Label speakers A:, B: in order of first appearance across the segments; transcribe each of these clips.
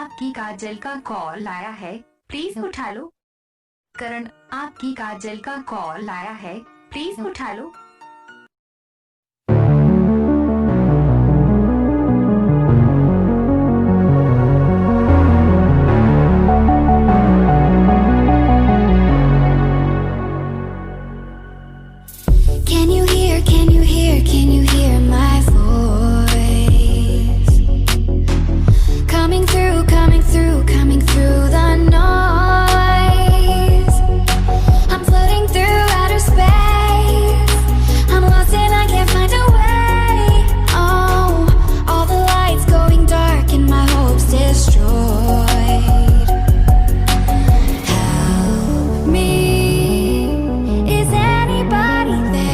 A: आपकी काजल का कॉल आया है, प्लीज उठा लो। करण, आपकी काजल का कॉल आया है, प्लीज उठा लो।
B: Can you hear my voice? Coming through the noise. I'm floating through outer space. I'm lost and I can't find a way. Oh, all the lights going dark and my hopes destroyed. Help me. Is anybody there?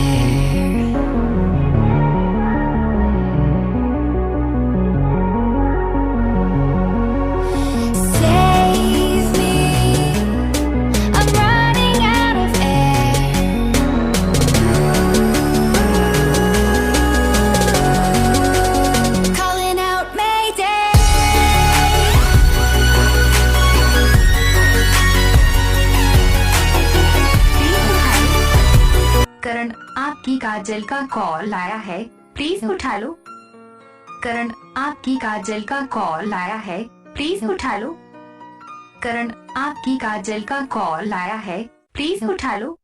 B: Save me. I'm running out of air. Calling out Mayday.
A: करण, आपकी काजल का call आया है, please उठा लो। करण, आपकी काजल का call आया है, please उठा लो। करण, आपकी काजल का कॉल आया है, प्लीज उठा लो।